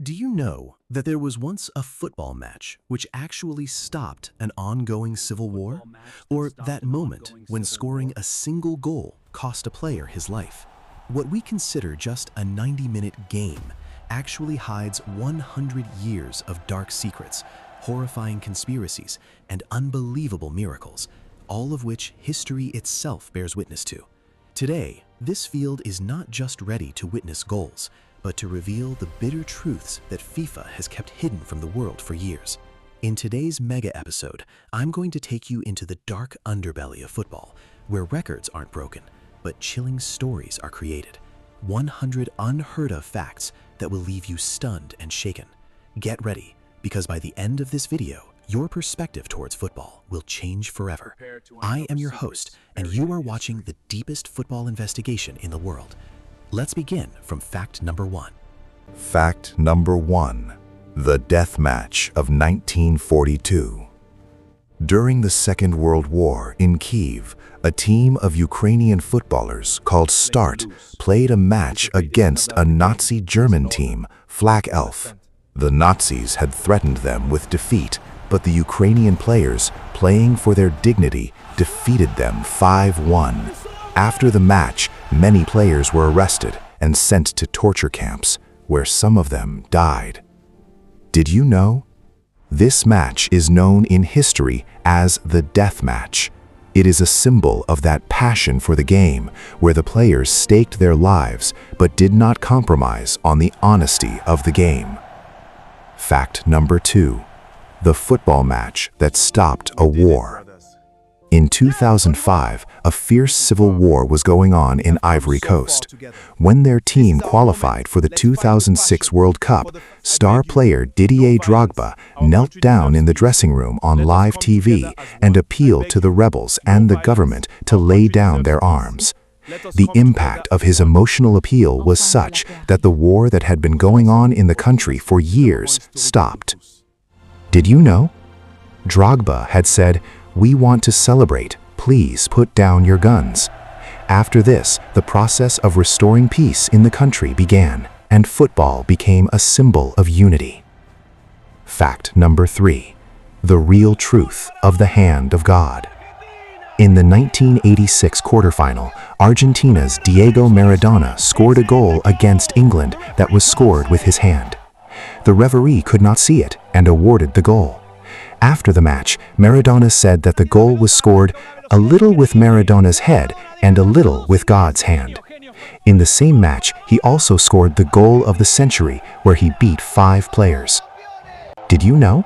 Do you know that there was once a football match which actually stopped an ongoing civil war? Or that moment when scoring a single goal cost a player his life? What we consider just a 90-minute game actually hides 100 years of dark secrets, horrifying conspiracies, and unbelievable miracles, all of which history itself bears witness to. Today, this field is not just ready to witness goals, but to reveal the bitter truths that FIFA has kept hidden from the world for years. In today's mega episode, I'm going to take you into the dark underbelly of football, where records aren't broken, but chilling stories are created. 100 unheard of facts that will leave you stunned and shaken. Get ready, because by the end of this video, your perspective towards football will change forever. I am your host, and you are watching the deepest football investigation in the world. Let's begin from fact number 1. Fact number 1. The Death Match of 1942. During the Second World War in Kyiv, a team of Ukrainian footballers called Start played a match against a Nazi German team, Flak Elf. The Nazis had threatened them with defeat, but the Ukrainian players, playing for their dignity, defeated them 5-1. After the match, many players were arrested and sent to torture camps, where some of them died. Did you know? This match is known in history as the Death Match. It is a symbol of that passion for the game, where the players staked their lives but did not compromise on the honesty of the game. Fact number 2. The football match that stopped a war. In 2005, a fierce civil war was going on in Ivory Coast. When their team qualified for the 2006 World Cup, star player Didier Drogba knelt down in the dressing room on live TV and appealed to the rebels and the government to lay down their arms. The impact of his emotional appeal was such that the war that had been going on in the country for years stopped. Did you know? Drogba had said, "We want to celebrate, please put down your guns." After this, the process of restoring peace in the country began, and football became a symbol of unity. Fact number 3. The real truth of the hand of God. In the 1986 quarterfinal, Argentina's Diego Maradona scored a goal against England that was scored with his hand. The referee could not see it and awarded the goal. After the match, Maradona said that the goal was scored a little with Maradona's head and a little with God's hand. In the same match, he also scored the goal of the century, where he beat 5 players. Did you know?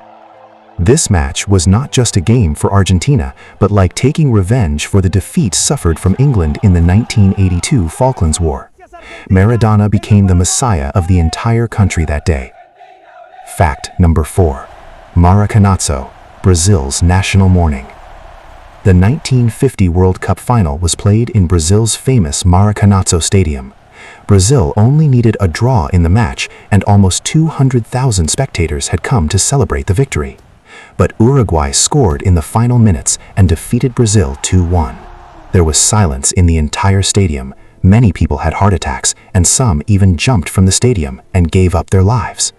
This match was not just a game for Argentina, but like taking revenge for the defeat suffered from England in the 1982 Falklands War. Maradona became the messiah of the entire country that day. Fact number 4. Maracanazo, Brazil's national mourning. The 1950 World Cup final was played in Brazil's famous Maracanazo Stadium. Brazil only needed a draw in the match, and almost 200,000 spectators had come to celebrate the victory. But Uruguay scored in the final minutes and defeated Brazil 2-1. There was silence in the entire stadium. Many people had heart attacks, and some even jumped from the stadium and gave up their lives.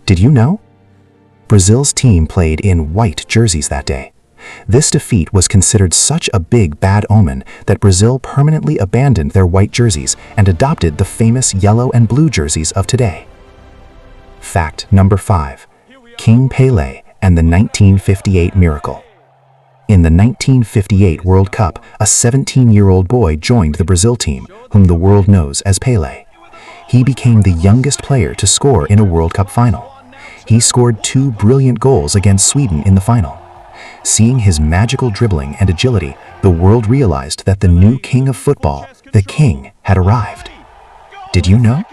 Did you know? Brazil's team played in white jerseys that day. This defeat was considered such a big bad omen that Brazil permanently abandoned their white jerseys and adopted the famous yellow and blue jerseys of today. Fact number 5. King Pelé and the 1958 miracle. In the 1958 World Cup, a 17-year-old boy joined the Brazil team, whom the world knows as Pelé. He became the youngest player to score in a World Cup final. He scored 2 brilliant goals against Sweden in the final. Seeing his magical dribbling and agility, the world realized that the new king of football, the king, had arrived. Did you know?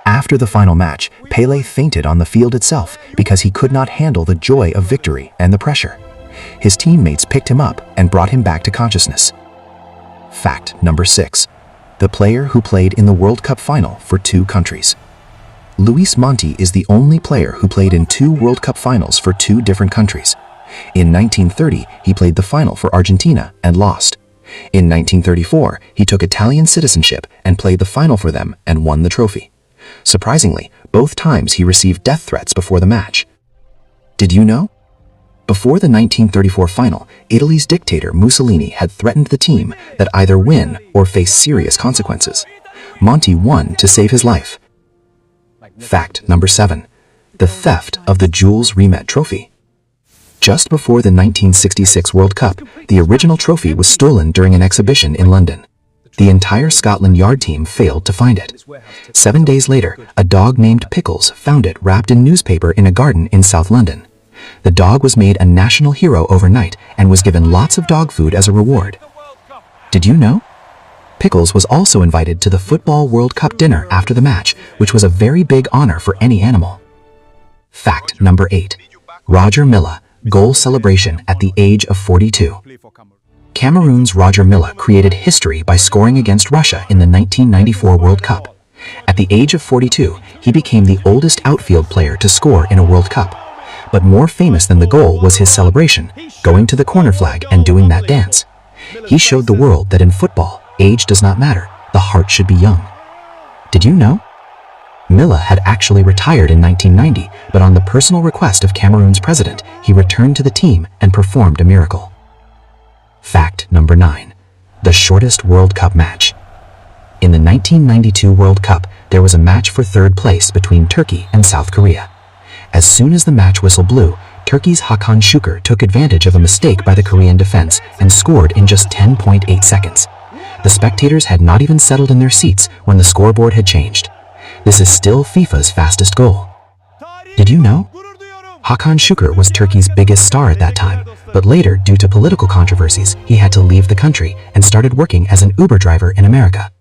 After the final match, Pelé fainted on the field itself because he could not handle the joy of victory and the pressure. His teammates picked him up and brought him back to consciousness. Fact number 6. The player who played in the World Cup final for 2 countries. Luis Monti is the only player who played in 2 World Cup finals for 2 different countries. In 1930, he played the final for Argentina and lost. In 1934, he took Italian citizenship and played the final for them and won the trophy. Surprisingly, Both times he received death threats before the match. Did you know? Before the 1934 final, Italy's dictator Mussolini had threatened the team that either win or face serious consequences. Monti won to save his life. Fact number 7. The theft of the Jules Rimet Trophy. Just before the 1966 World Cup, the original trophy was stolen during an exhibition in London. The entire Scotland Yard team failed to find it. 7 days later, a dog named Pickles found it wrapped in newspaper in a garden in South London. The dog was made a national hero overnight and was given lots of dog food as a reward. Did you know? Pickles was also invited to the Football World Cup dinner after the match, which was a very big honor for any animal. Fact number 8. Roger Milla, goal celebration at the age of 42. Cameroon's Roger Milla created history by scoring against Russia in the 1994 World Cup. At the age of 42, he became the oldest outfield player to score in a World Cup. But more famous than the goal was his celebration, going to the corner flag and doing that dance. He showed the world that in football, age does not matter, the heart should be young. Did you know? Milla had actually retired in 1990, but on the personal request of Cameroon's president, he returned to the team and performed a miracle. Fact number 9. The shortest World Cup match. In the 1992 World Cup, there was a match for third place between Turkey and South Korea. As soon as the match whistle blew, Turkey's Hakan Şükür took advantage of a mistake by the Korean defense and scored in just 10.8 seconds. The spectators had not even settled in their seats when the scoreboard had changed. This is still FIFA's fastest goal. Did you know? Hakan Şükür was Turkey's biggest star at that time, but later, due to political controversies, he had to leave the country and started working as an Uber driver in America.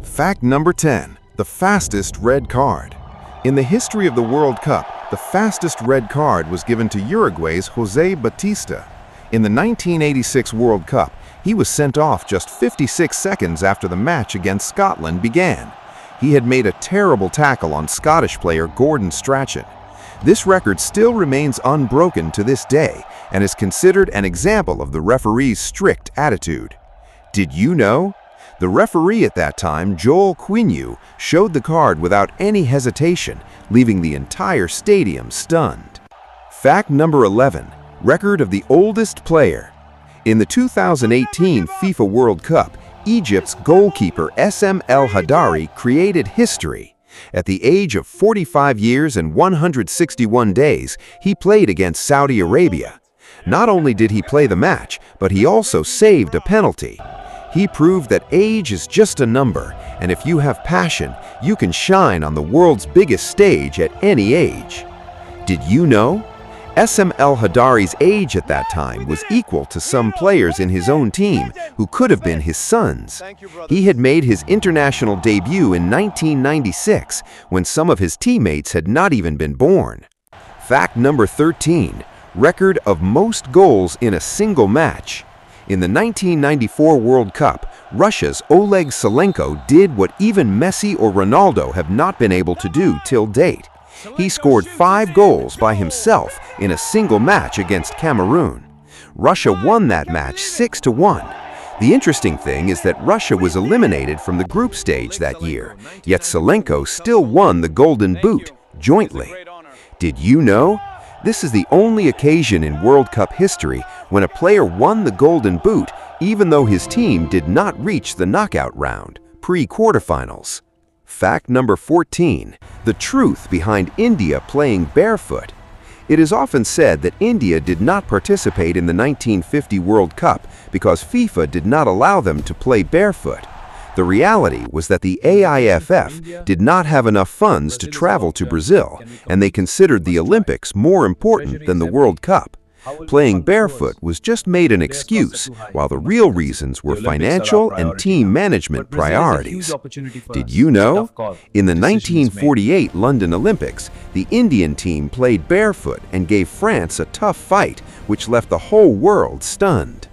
Fact number 10. The fastest red card. In the history of the World Cup, the fastest red card was given to Uruguay's José Batista. In the 1986 World Cup, he was sent off just 56 seconds after the match against Scotland began. He had made a terrible tackle on Scottish player Gordon Strachan. This record still remains unbroken to this day and is considered an example of the referee's strict attitude. Did you know? The referee at that time, Joel Quinnew, showed the card without any hesitation, leaving the entire stadium stunned. Fact number 11. Record of the oldest player. In the 2018 FIFA World Cup, Egypt's goalkeeper SM El Hadari created history. At the age of 45 years and 161 days, he played against Saudi Arabia. Not only did he play the match, but he also saved a penalty. He proved that age is just a number, and if you have passion, you can shine on the world's biggest stage at any age. Did you know? SM El Hadari's age at that time was equal to some players in his own team who could have been his sons. He had made his international debut in 1996 when some of his teammates had not even been born. Fact number 13. Record of most goals in a single match. In the 1994 World Cup, Russia's Oleg Salenko did what even Messi or Ronaldo have not been able to do till date. He scored 5 goals by himself in a single match against Cameroon. Russia won that match 6-1. The interesting thing is that Russia was eliminated from the group stage that year, yet Salenko still won the Golden Boot jointly. Did you know? This is the only occasion in World Cup history when a player won the Golden Boot even though his team did not reach the knockout round, pre-quarterfinals. Fact number 14. The truth behind India playing barefoot. It is often said that India did not participate in the 1950 World Cup because FIFA did not allow them to play barefoot. The reality was that the AIFF did not have enough funds to travel to Brazil, and they considered the Olympics more important than the World Cup. Playing barefoot was just made an excuse, while the real reasons were financial and team management priorities. Did you know? In the 1948 London Olympics, the Indian team played barefoot and gave France a tough fight, which left the whole world stunned.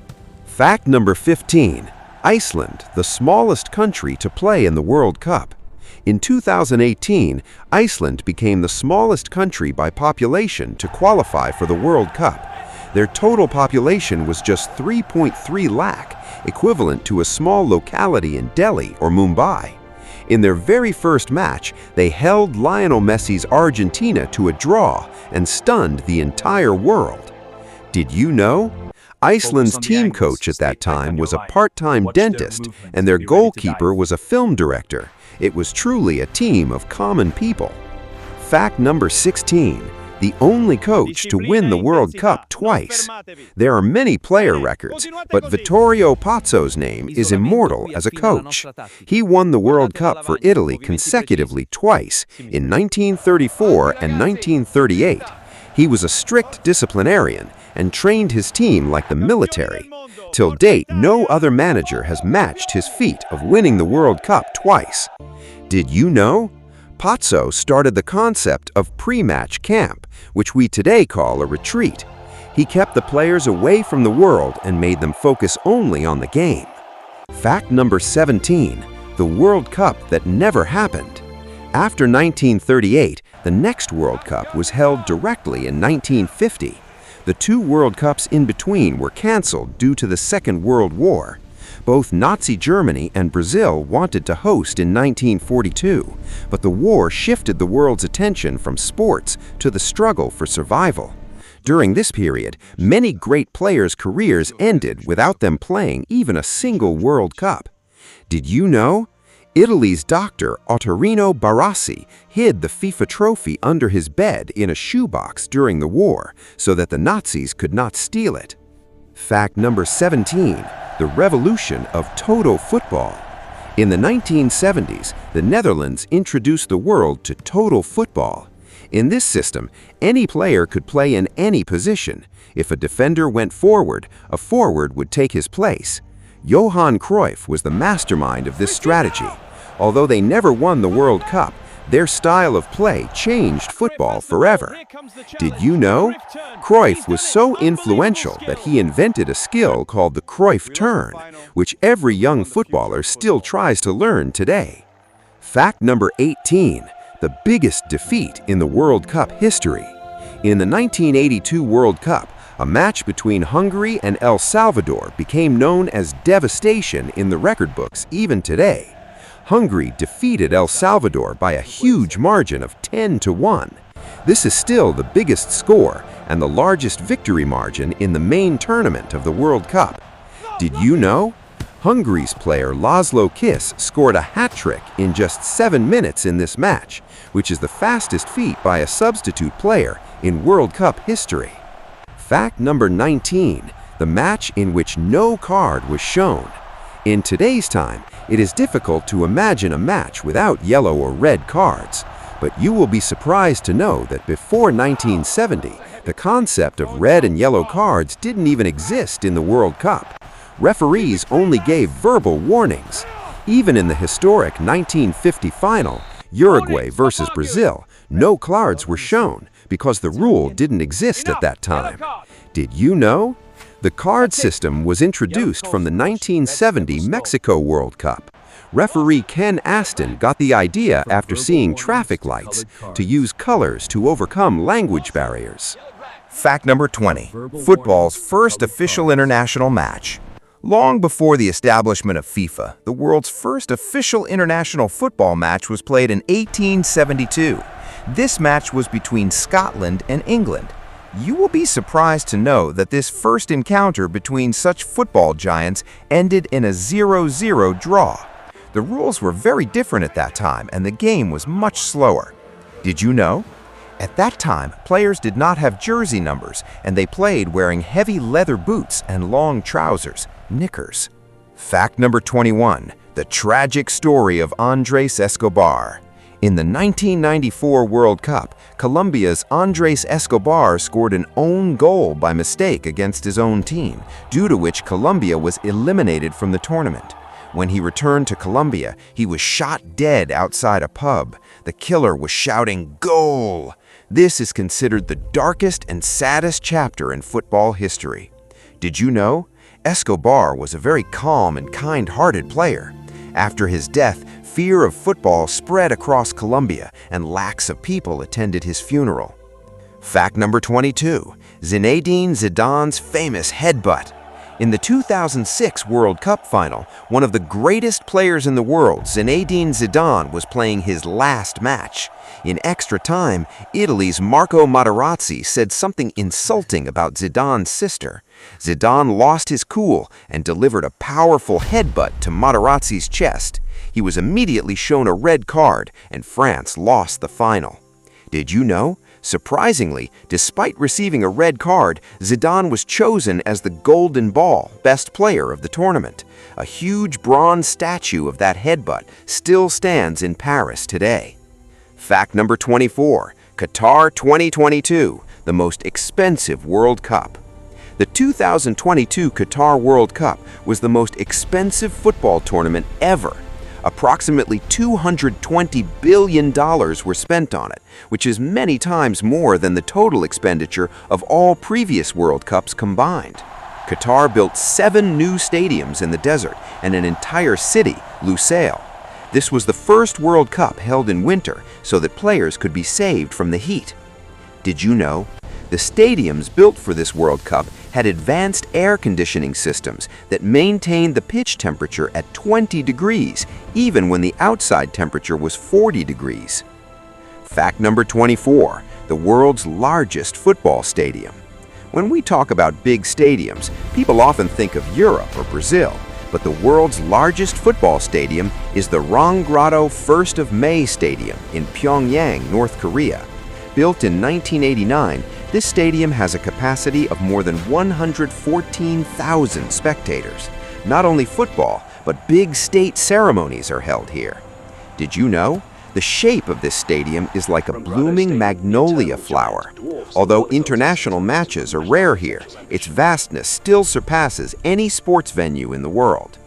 Fact number 15. Iceland, the smallest country to play in the World Cup. In 2018, Iceland became the smallest country by population to qualify for the World Cup. Their total population was just 3.3 lakh, equivalent to a small locality in Delhi or Mumbai. In their very first match, they held Lionel Messi's Argentina to a draw and stunned the entire world. Did you know? Iceland's team coach at that time was a part-time dentist, and their goalkeeper was a film director. It was truly a team of common people. Fact number 16. The only coach to win the World Cup twice. There are many player records, but Vittorio Pozzo's name is immortal as a coach. He won the World Cup for Italy consecutively twice, in 1934 and 1938. He was a strict disciplinarian and trained his team like the military. Till date, no other manager has matched his feat of winning the World Cup twice. Did you know? Pozzo started the concept of pre-match camp, which we today call a retreat. He kept the players away from the world and made them focus only on the game. Fact number 17. The World Cup that never happened. After 1938, the next World Cup was held directly in 1950. The two World Cups in between were canceled due to the Second World War. Both Nazi Germany and Brazil wanted to host in 1942, but the war shifted the world's attention from sports to the struggle for survival. During this period, many great players' careers ended without them playing even a single World Cup. Did you know? Italy's doctor Ottorino Barassi hid the FIFA trophy under his bed in a shoebox during the war so that the Nazis could not steal it. Fact number 17. The revolution of Toto football. In the 1970s, the Netherlands introduced the world to Toto football. In this system, any player could play in any position. If a defender went forward, a forward would take his place. Johan Cruyff was the mastermind of this strategy. Although they never won the World Cup, their style of play changed football forever. Did you know? Cruyff was so influential that he invented a skill called the Cruyff turn, which every young footballer still tries to learn today. Fact number 18. The biggest defeat in the World Cup history. In the 1982 World Cup, a match between Hungary and El Salvador became known as devastation in the record books even today. Hungary defeated El Salvador by a huge margin of 10-1. This is still the biggest score and the largest victory margin in the main tournament of the World Cup. Did you know? Hungary's player Laszlo Kiss scored a hat-trick in just 7 minutes in this match, which is the fastest feat by a substitute player in World Cup history. Fact number 19. The match in which no card was shown. In today's time, it is difficult to imagine a match without yellow or red cards, but you will be surprised to know that before 1970, the concept of red and yellow cards didn't even exist in the World Cup. Referees only gave verbal warnings. Even in the historic 1950 final, Uruguay versus Brazil, no cards were shown because the rule didn't exist at that time. Did you know? The card system was introduced from the 1970 Mexico World Cup. Referee Ken Aston got the idea after seeing traffic lights to use colors to overcome language barriers. Fact number 20. Football's first official international match. Long before the establishment of FIFA, the world's first official international football match was played in 1872. This match was between Scotland and England. You will be surprised to know that this first encounter between such football giants ended in a 0-0 draw. The rules were very different at that time, and the game was much slower. Did you know? At that time, players did not have jersey numbers, and they played wearing heavy leather boots and long trousers, knickers. Fact number 21. The tragic story of Andres Escobar. In the 1994 World Cup, Colombia's Andres Escobar scored an own goal by mistake against his own team, due to which Colombia was eliminated from the tournament. When he returned to Colombia, he was shot dead outside a pub. The killer was shouting, "Goal!" This is considered the darkest and saddest chapter in football history. Did you know? Escobar was a very calm and kind-hearted player. After his death, fear of football spread across Colombia, and lakhs of people attended his funeral. Fact number 22. Zinedine Zidane's famous headbutt. In the 2006 World Cup final, one of the greatest players in the world, Zinedine Zidane, was playing his last match. In extra time, Italy's Marco Materazzi said something insulting about Zidane's sister. Zidane lost his cool and delivered a powerful headbutt to Materazzi's chest. He was immediately shown a red card, and France lost the final. Did you know? Surprisingly, despite receiving a red card, Zidane was chosen as the Golden Ball best player of the tournament. A huge bronze statue of that headbutt still stands in Paris today. Fact number 24. Qatar 2022, the most expensive World Cup. The 2022 Qatar World Cup was the most expensive football tournament ever. Approximately $220 billion were spent on it, which is many times more than the total expenditure of all previous World Cups combined. Qatar built 7 new stadiums in the desert and an entire city, Lusail. This was the first World Cup held in winter so that players could be saved from the heat. Did you know? The stadiums built for this World Cup had advanced air conditioning systems that maintained the pitch temperature at 20 degrees, even when the outside temperature was 40 degrees. Fact number 24, the world's largest football stadium. When we talk about big stadiums, people often think of Europe or Brazil, but the world's largest football stadium is the Rongrado 1st of May Stadium in Pyongyang, North Korea. Built in 1989, this stadium has a capacity of more than 114,000 spectators. Not only football, but big state ceremonies are held here. Did you know? The shape of this stadium is like a blooming magnolia flower. Although international matches are rare here, its vastness still surpasses any sports venue in the world.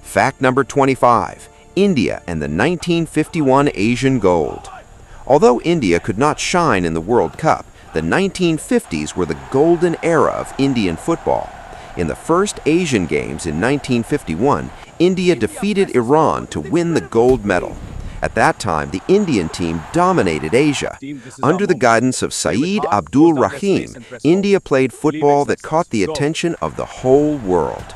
Fact number 25. India and the 1951 Asian Gold. Although India could not shine in the World Cup, the 1950s were the golden era of Indian football. In the first Asian Games in 1951, India defeated Iran to win the gold medal. At that time, the Indian team dominated Asia. Under the guidance of Saeed Abdul Rahim, India played football that caught the attention of the whole world.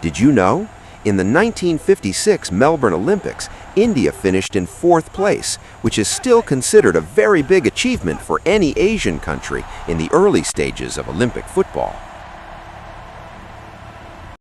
Did you know? In the 1956 Melbourne Olympics, India finished in 4th place, which is still considered a very big achievement for any Asian country in the early stages of Olympic football.